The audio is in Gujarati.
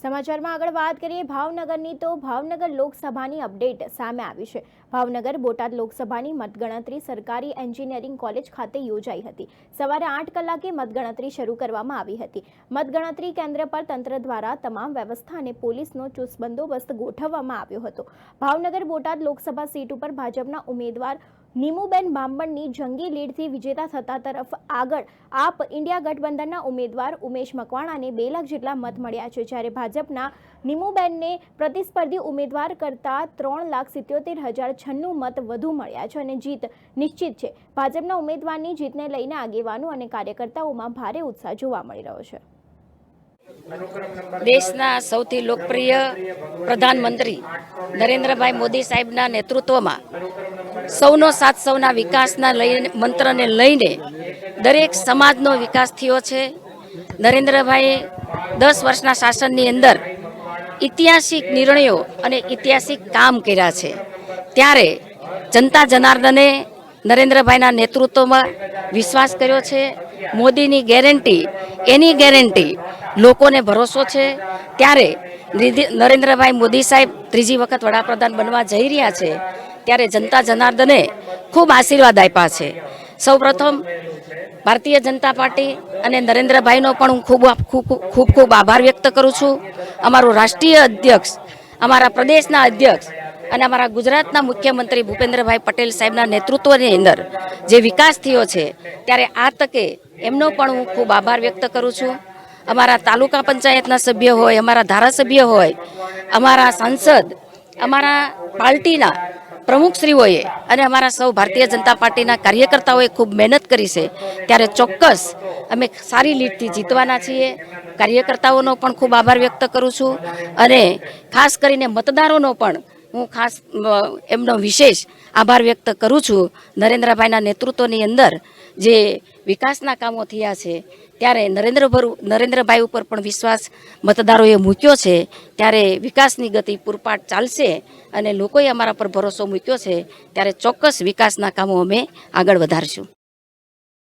સમાચારમાં આગળ વાત કરીએ ભાવનગરની તો ભાવનગર લોકસભાની અપડેટ સામે આવી છે। ભાવનગર બોટાદ લોકસભાની મતગણતરી સરકારી એન્જિનિયરિંગ કોલેજ ખાતે યોજાઈ હતી। સવારે 8 કલાકે મતગણતરી શરૂ કરવામાં આવી હતી। મતગણતરી કેન્દ્ર પર તંત્ર દ્વારા તમામ વ્યવસ્થા અને પોલીસનો ચુસ્ત બંદોબસ્ત ગોઠવવામાં આવ્યો હતો। ભાવનગર બોટાદ લોકસભા સીટ ઉપર ભાજપના ઉમેદવાર નીમુબેન બાંબણની જંગી લીડથી વિજેતા થતા તરફ આગળ આપ ઇન્ડિયા ગઠબંધનના ઉમેદવાર ઉમેશ મકવાણાને 2 લાખ જેટલા મત મળ્યા છે, જ્યારે ભાજપના નીમુબેનને પ્રતિસ્પર્ધી ઉમેદવાર કરતા 3,77,096 મત વધુ મળ્યા છે અને જીત નિશ્ચિત છે। ભાજપના ઉમેદવારની જીતને લઈને આગેવાનો અને કાર્યકર્તાઓમાં ભારે ઉત્સાહ જોવા મળી રહ્યો છે। દેશના સૌથી લોકપ્રિય પ્રધાનમંત્રી નરેન્દ્રભાઈ મોદી સાહેબના નેતૃત્વમાં સૌનો સાથ સૌના વિકાસના મંત્રને લઈને દરેક સમાજનો વિકાસ થયો છે। નરેન્દ્રભાઈએ 10 વર્ષના શાસનની અંદર ઐતિહાસિક નિર્ણયો અને ઐતિહાસિક કામ કર્યા છે, ત્યારે જનતા જનાર્દને નરેન્દ્રભાઈના નેતૃત્વમાં વિશ્વાસ કર્યો છે। મોદીની ગેરંટી એની ગેરંટી લોકોને ભરોસો છે, ત્યારે નરેન્દ્રભાઈ મોદી સાહેબ ત્રીજી વખત વડાપ્રધાન બનવા જઈ રહ્યા છે, ત્યારે જનતા જનાર્દને ખૂબ આશીર્વાદ આપ્યા છે। સૌપ્રથમ ભારતીય જનતા પાર્ટી અને નરેન્દ્રભાઈનો પણ હું ખૂબ આભાર વ્યક્ત કરું છું। અમારું રાષ્ટ્રીય અધ્યક્ષ, અમારા પ્રદેશના અધ્યક્ષ અને અમારા ગુજરાતના મુખ્યમંત્રી ભૂપેન્દ્રભાઈ પટેલ સાહેબના નેતૃત્વની અંદર જે વિકાસ થયો છે, ત્યારે આ તકે એમનો પણ હું ખૂબ આભાર વ્યક્ત કરું છું। અમારા તાલુકા પંચાયતના સભ્ય હોય, અમારા ધારાસભ્ય હોય, અમારા સાંસદ, અમારા પાર્ટીના પ્રમુખશ્રીઓએ અને અમારા સૌ ભારતીય જનતા પાર્ટીના કાર્યકર્તાઓએ ખૂબ મહેનત કરી છે, ત્યારે ચોક્કસ અમે સારી લીડથી જીતવાના છીએ। કાર્યકર્તાઓનો પણ ખૂબ આભાર વ્યક્ત કરું છું અને ખાસ કરીને મતદારોનો પણ હું ખાસ એમનો વિશેષ આભાર વ્યક્ત કરું છું। નરેન્દ્રભાઈના નેતૃત્વની અંદર જે વિકાસના કામો થયા છે, ત્યારે નરેન્દ્રભાઈ ઉપર પણ વિશ્વાસ મતદારોએ મૂક્યો છે, ત્યારે વિકાસની ગતિ પૂરપાટ ચાલશે અને લોકોએ અમારા પર ભરોસો મૂક્યો છે, ત્યારે ચોક્કસ વિકાસના કામો અમે આગળ વધારશું।